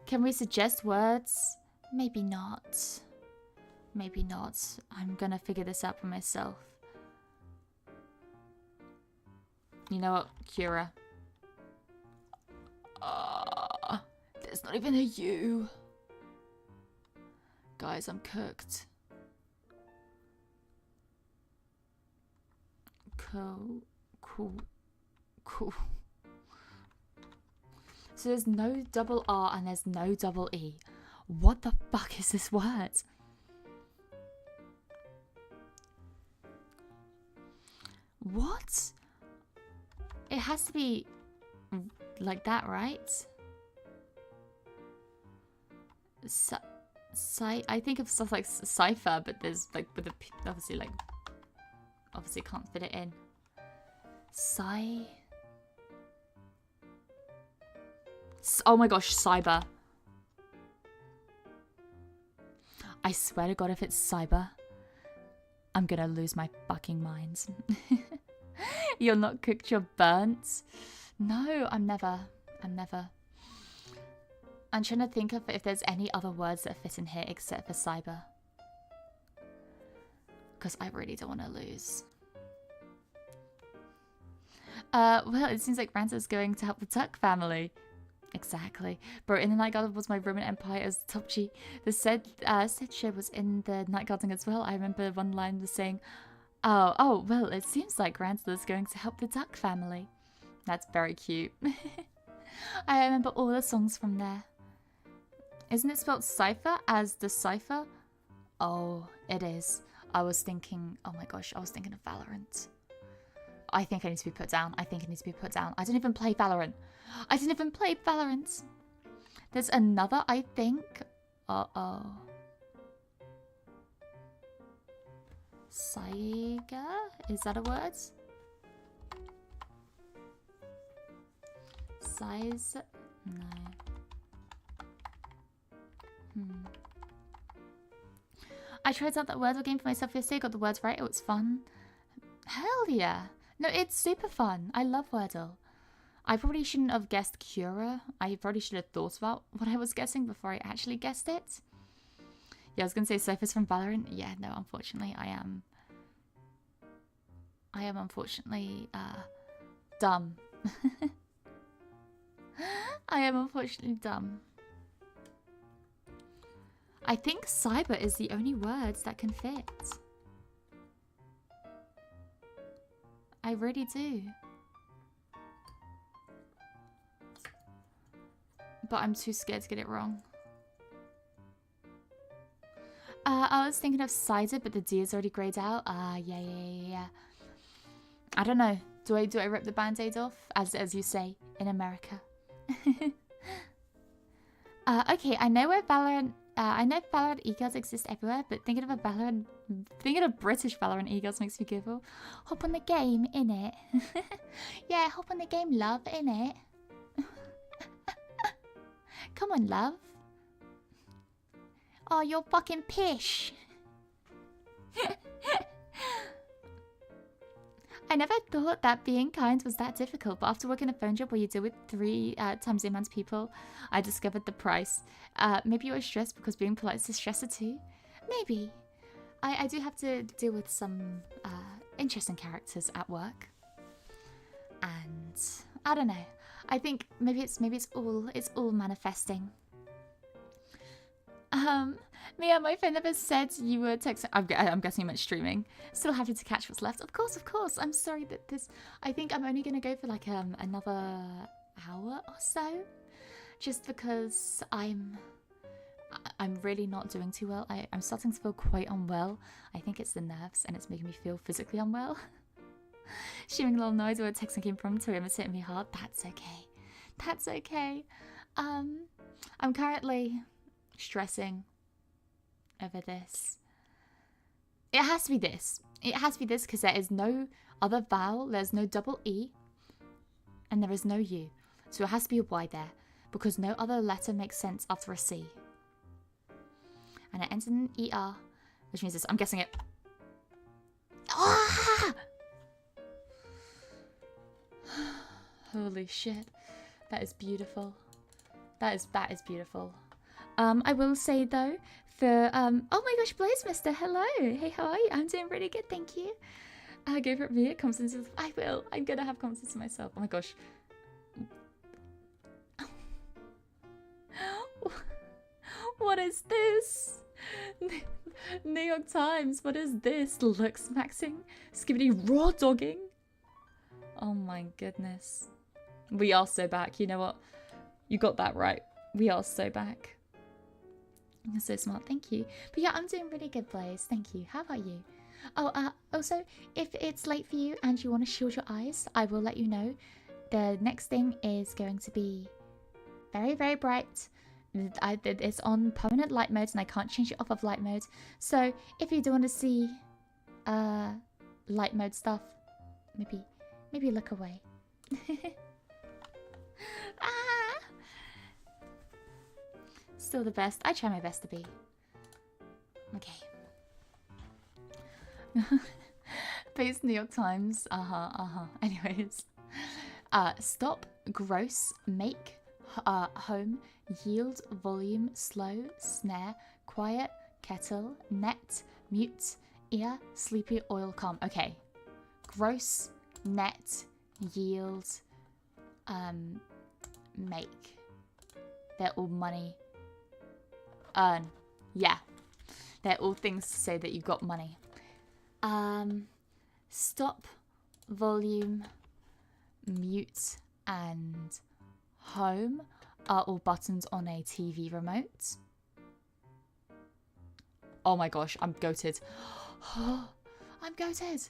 Can we suggest words? Maybe not. Maybe not. I'm gonna figure this out for myself. You know what, Cura? There's not even a U. Guys, I'm cooked. Cool. So there's no double R and there's no double E. What the fuck is this word? What? It has to be like that, right? I think of stuff like cipher, but there's like with a obviously can't fit it in. Oh my gosh, cyber. I swear to God, if it's cyber, I'm gonna lose my fucking mind. You're not cooked, you're burnt. No, I'm never. I'm trying to think of if there's any other words that fit in here except for cyber. Because I really don't want to lose. Well, it seems like Ranta's going to help the Duck family. Exactly. Bro, in the Night Garden was my Roman Empire as Topchi. The said show was in the Night Garden as well. I remember one line was saying, oh, well, it seems like Ranta's going to help the Duck family. That's very cute. I remember all the songs from there. Isn't it spelled cipher as the cipher? Oh, it is. I was thinking, oh my gosh, I was thinking of Valorant. I think I need to be put down. I don't even play Valorant. There's another, I think. Uh-oh. Saiga? Is that a word? Size? No. I tried out that Wordle game for myself yesterday, got the words right, it was fun. Hell yeah. No, it's super fun. I love Wordle. I probably shouldn't have guessed Cura. I probably should have thought about what I was guessing before I actually guessed it. Yeah, I was going to say Cypher's from Valorant. Yeah, no, unfortunately, I am unfortunately, dumb. I am unfortunately dumb. I think cyber is the only words that can fit. I really do. But I'm too scared to get it wrong. I was thinking of cider, but the D is already grayed out. Yeah. I don't know. Do I rip the band-aid off? As you say in America. Okay, I know where Valorant. I know Valorant e-girls exist everywhere, but thinking of British Valorant e-girls makes me giggle. Hop on the game, innit? Yeah, hop on the game, love, innit? Come on, love. Oh, you're fucking pish. I never thought that being kind was that difficult, but after working a phone job where you deal with 3 times the amount of people, I discovered the price. Maybe you were stressed because being polite is a stressor too? Maybe. I do have to deal with some interesting characters at work. And I don't know. I think maybe it's all manifesting. Mia, my friend never said you were texting. I'm guessing you meant streaming. Still happy to catch what's left. Of course. I'm sorry that this. I think I'm only gonna go for like another hour or so, just because I'm really not doing too well. I'm starting to feel quite unwell. I think it's the nerves, and it's making me feel physically unwell. Shooting a little noise where texting came from to him, it's hitting me hard. That's okay. I'm currently stressing over this. It has to be this because there is no other vowel, there's no double E, and there is no U, so it has to be a Y there because no other letter makes sense after a C, and it ends in ER, which means this. I'm guessing it. Ah! Holy shit, that is beautiful. That is beautiful. I will say though, for oh my gosh, Blaze Mister, hello. Hey, how are you? I'm doing really good, thank you. Go for it, Mia. Confidence. I will. I'm gonna have confidence in myself. Oh my gosh. What is this? New York Times. What is this? Looks maxing. Skibbity raw dogging. Oh my goodness. We are so back. You know what? You got that right. We are so back. You're so smart, thank you. But yeah, I'm doing really good, Blaze. Thank you. How about you? Oh, also, if it's late for you and you want to shield your eyes, I will let you know. The next thing is going to be very, very bright. It's on permanent light mode and I can't change it off of light mode. So if you do want to see light mode stuff, maybe look away. still the best. I try my best to be. Okay. Based New York Times. Anyways. Stop, gross, make, home, yield, volume, slow, snare, quiet, kettle, net, mute, ear, sleepy, oil, calm. Okay. Gross, net, yield, make. They're all money. Earn. Yeah. They're all things to say that you got money. Stop, volume, mute, and home are all buttons on a TV remote. Oh my gosh, I'm goated. I'm goated.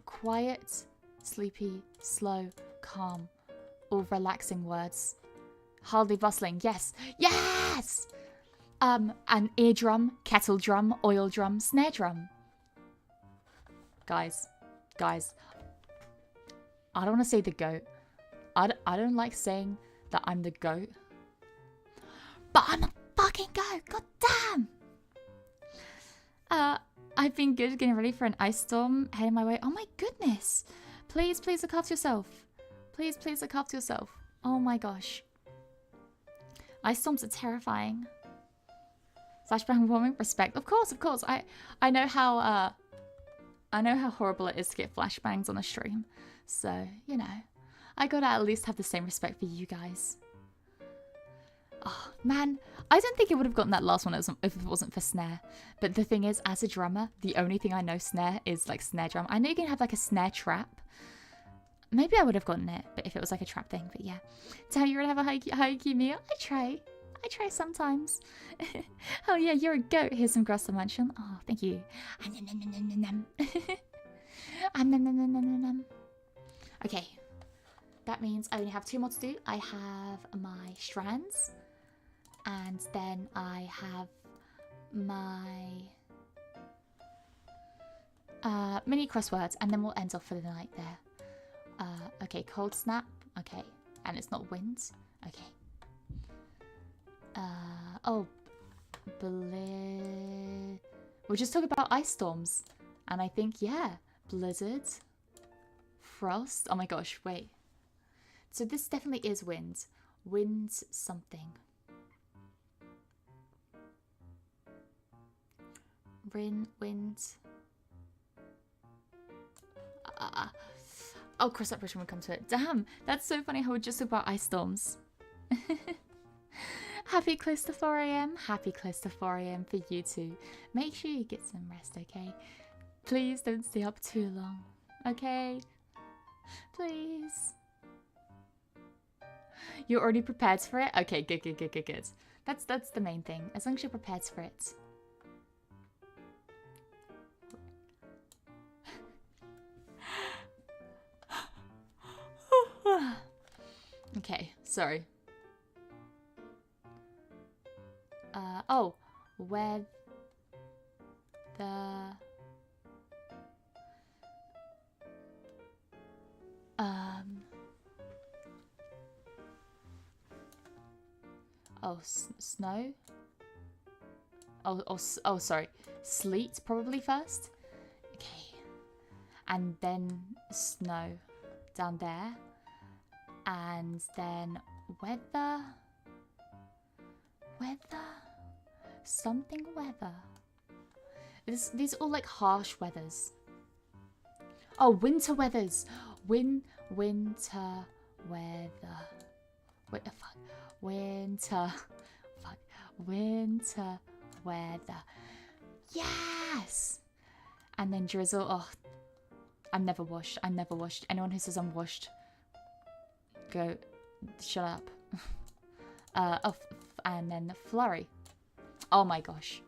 Quiet, sleepy, slow, calm. All relaxing words. Hardly bustling. Yes. Yes! An eardrum, kettle drum, oil drum, snare drum. Guys. I don't want to say the goat. I don't like saying that I'm the goat. But I'm a fucking goat. God damn. I've been good getting ready for an ice storm heading my way. Oh my goodness. Please look after yourself. Please look after yourself. Oh my gosh. Ice storms are terrifying. Flashbang warming, respect. Of course. I know how horrible it is to get flashbangs on a stream. So, you know, I gotta at least have the same respect for you guys. Oh, man. I don't think it would have gotten that last one if it wasn't for snare. But the thing is, as a drummer, the only thing I know snare is like snare drum. I know you can have like a snare trap. Maybe I would have gotten it, but if it was like a trap thing. But yeah. Tell you to have a haiku meal. I try sometimes. Oh yeah, you're a goat. Here's some grass to munch on. Oh, thank you. Okay. That means I only have 2 more to do. I have my strands. And then I have my mini crosswords. And then we'll end off for the night there. Okay, cold snap. Okay. And it's not wind. Okay. We'll just talk about ice storms. And I think, yeah, blizzard, frost. Oh my gosh, wait. So this definitely is wind. Wind something. Wind. I'll cross that bridge when we come to it. Damn, that's so funny how we just talk about ice storms. Happy close to 4 AM. Happy close to 4 AM for you too. Make sure you get some rest, okay? Please don't stay up too long, okay? Please. You're already prepared for it? Okay, good. That's the main thing. As long as you're prepared for it. Okay, sorry. Where the snow. Oh, sorry. Sleet probably first. Okay, and then snow down there, and then weather. Something weather. These are all like harsh weathers. Oh, winter weathers. Winter weather. Wait, fuck. Winter weather. Yes! And then drizzle. Oh, I'm never washed. Anyone who says I'm washed, go, shut up. And then flurry. Oh my gosh.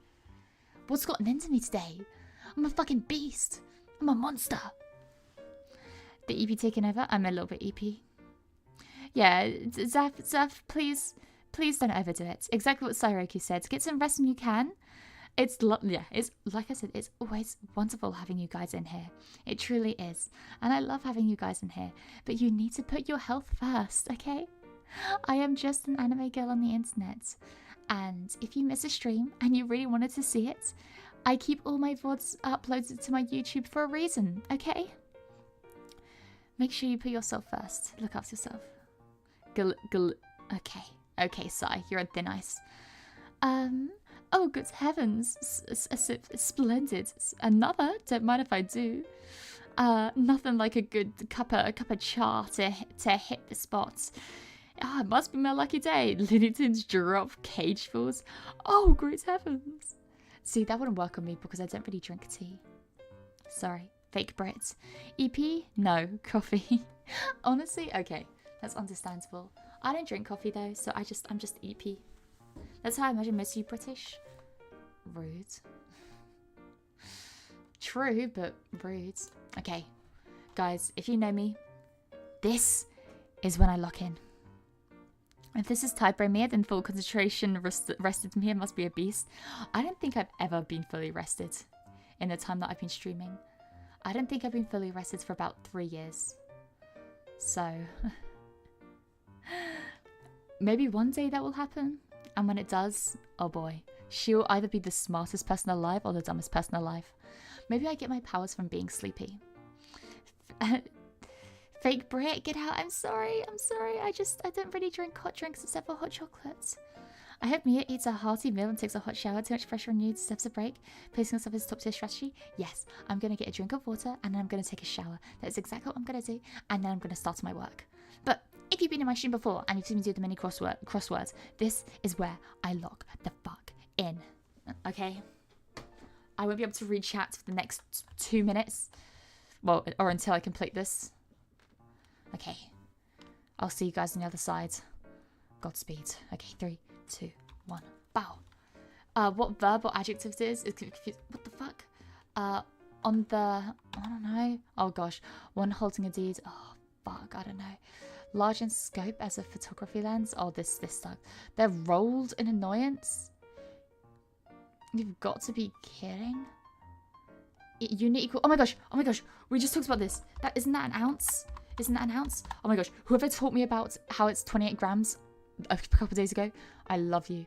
What's gotten into me today? I'm a fucking beast. I'm a monster. The EP taking over? I'm a little bit EP. Yeah, Zaf, please don't overdo it. Exactly what Sairoku said. Get some rest when you can. It's like I said, it's always wonderful having you guys in here. It truly is. And I love having you guys in here. But you need to put your health first, okay? I am just an anime girl on the internet. And if you miss a stream and you really wanted to see it, I keep all my VODs uploaded to my YouTube for a reason, okay? Make sure you put yourself first. Look after yourself. Okay. Okay, Sai, you're a thin ice. Oh, good heavens. Splendid. Another? Don't mind if I do. Nothing like a good cup of cha to hit the spot. Ah, it must be my lucky day. Lilyton's drop cagefuls. Oh, great heavens. See, that wouldn't work on me because I don't really drink tea. Sorry. Fake Brits. EP? No. Coffee. Honestly, okay. That's understandable. I don't drink coffee though, so I'm just EP. That's how I imagine most of you British. Rude. True, but rude. Okay. Guys, if you know me, this is when I lock in. If this is typo Mia, then full concentration rested Mia must be a beast. I don't think I've ever been fully rested in the time that I've been streaming. I don't think I've been fully rested for about 3 years. So, maybe one day that will happen. And when it does, oh boy, she'll either be the smartest person alive or the dumbest person alive. Maybe I get my powers from being sleepy. Fake Brit, get out. I'm sorry. I don't really drink hot drinks except for hot chocolates. I hope Mia eats a hearty meal and takes a hot shower. Too much pressure on you. Deserves a break. Placing herself as top tier strategy. Yes, I'm going to get a drink of water and then I'm going to take a shower. That is exactly what I'm going to do. And then I'm going to start my work. But if you've been in my stream before and you've seen me do the mini crosswords, this is where I lock the fuck in. Okay? I won't be able to read chat for the next 2 minutes. Well, or until I complete this. Okay. I'll see you guys on the other side. Godspeed. Okay, 3, 2, 1. Bow. What verb or adjective it is confused. What the fuck? On the... I don't know. Oh gosh. One holding a deed. Oh, fuck. I don't know. Large in scope as a photography lens. Oh, this sucks. They're rolled in annoyance. You've got to be kidding. Unit equal... Oh my gosh. We just talked about this. Isn't that an ounce? Isn't that an ounce? Oh my gosh. Whoever taught me about how it's 28 grams a couple of days ago, I love you.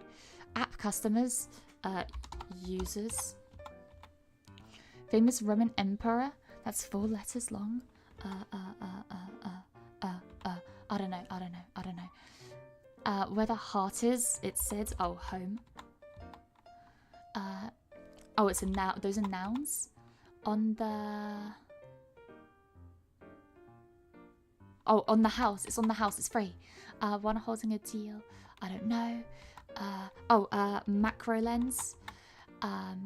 App customers, users. Famous Roman emperor. That's 4 letters long. I don't know. Where the heart is, it said, oh, home. Oh, it's a noun. Those are nouns. On the... Oh, on the house. It's on the house. It's free. One holding a deal. I don't know. Macro lens.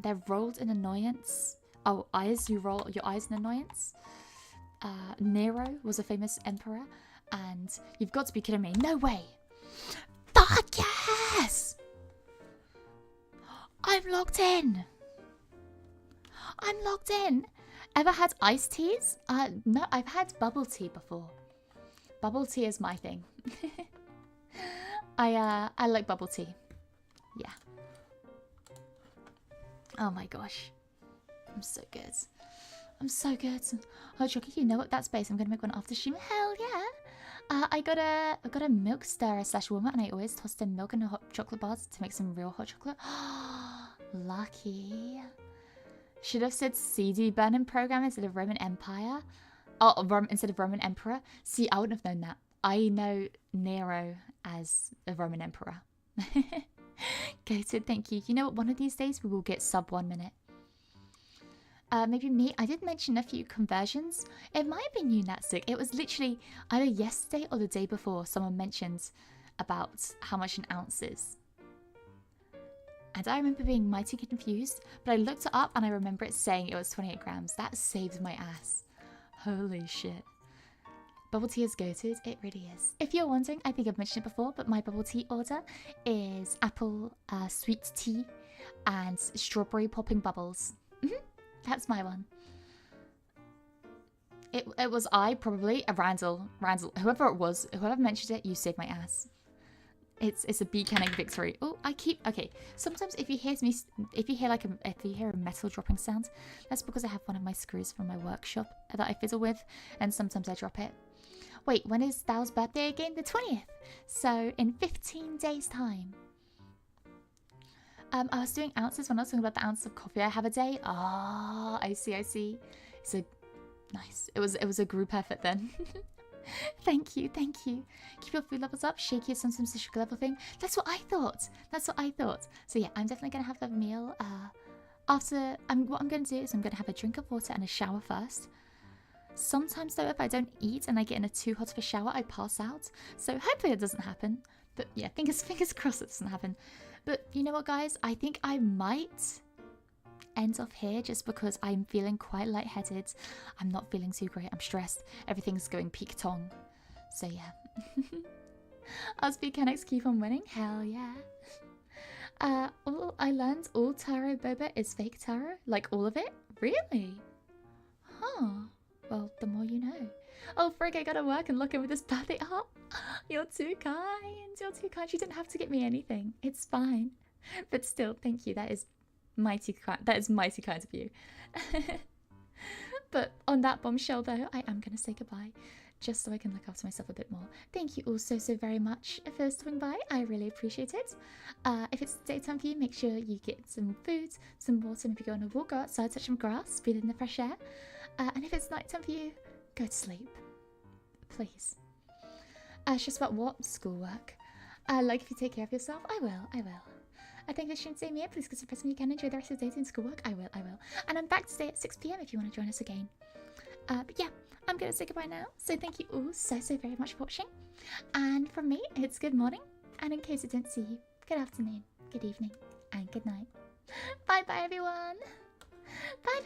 They're rolled in annoyance. Oh, eyes. You roll your eyes in annoyance. Nero was a famous emperor. And you've got to be kidding me. No way. Fuck yes! I'm locked in. Ever had iced teas? No, I've had bubble tea before. Bubble tea is my thing. I like bubble tea. Yeah. Oh my gosh. I'm so good. Oh, Chucky, you know what? That space. I'm gonna make one after stream. Hell yeah. I got a milk stirrer / warmer, and I always tossed in milk and hot chocolate bars to make some real hot chocolate. Lucky. Should have said CD burning program instead of Roman Empire. Oh, instead of Roman Emperor. See, I wouldn't have known that. I know Nero as a Roman Emperor. Goated, thank you. You know what? One of these days we will get sub 1 minute. Maybe me. I did mention a few conversions. It might have been you, Natsuki. It was literally either yesterday or the day before someone mentioned about how much an ounce is. And I remember being mighty confused, but I looked it up and I remember it saying it was 28 grams. That saved my ass. Holy shit. Bubble tea is goated. It really is. If you're wondering, I think I've mentioned it before, but my bubble tea order is apple sweet tea and strawberry popping bubbles. That's my one. It was probably Randall, whoever it was, whoever mentioned it, you saved my ass. It's a beaconic victory. Oh, okay. Sometimes if you hear a metal dropping sound, that's because I have one of my screws from my workshop that I fiddle with, and sometimes I drop it. Wait, when is Dao's birthday again? The 20th. So in 15 days' time. I was doing ounces when I was talking about the ounces of coffee I have a day. Ah, I see. So nice. It was a group effort then. Thank you. Keep your food levels up. Shake your sometimes the sugar level thing. That's what I thought. So yeah, I'm definitely gonna have a meal. After what I'm gonna do is I'm gonna have a drink of water and a shower first. Sometimes though, if I don't eat and I get in a too hot of a shower, I pass out. So hopefully it doesn't happen. But yeah, fingers crossed it doesn't happen. But you know what, guys? I think I might end off here just because I'm feeling quite lightheaded. I'm not feeling too great. I'm stressed. Everything's going peak tong. So yeah. Us mechanics keep on winning. Hell yeah. I learned all tarot boba is fake tarot. Like all of it? Really? Huh. Well, the more you know. Oh, frig, I gotta work and look in with this birthday art. You're too kind. You didn't have to get me anything. It's fine. But still, thank you. That is mighty kind of you. But on that bombshell, though, I am gonna say goodbye, just so I can look after myself a bit more. Thank you all so very much for stopping by. I really appreciate it. If it's daytime for you, make sure you get some food, some water, and if you go on a walk, go outside, touch some grass, breathe in the fresh air. And if it's nighttime for you, go to sleep. Please. It's just about what? Schoolwork. Like if you take care of yourself, I will. I think I shouldn't say Mia, please consider pressing you can enjoy the rest of the day doing schoolwork. I will. And I'm back today at 6 PM if you want to join us again. But yeah, I'm going to say goodbye now. So thank you all so very much for watching. And from me, it's good morning. And in case I didn't see you, good afternoon, good evening, and good night. Bye everyone. Bye.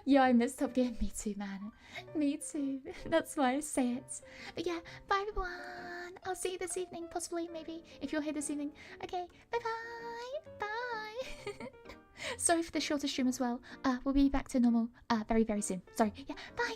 Yo, I missed Top Gear. Me too, man. Me too. That's why I say it. But yeah, bye everyone. I'll see you this evening, possibly, maybe, if you're here this evening. Okay, bye. Sorry for the shorter stream as well. We'll be back to normal very soon. Sorry. Yeah, bye.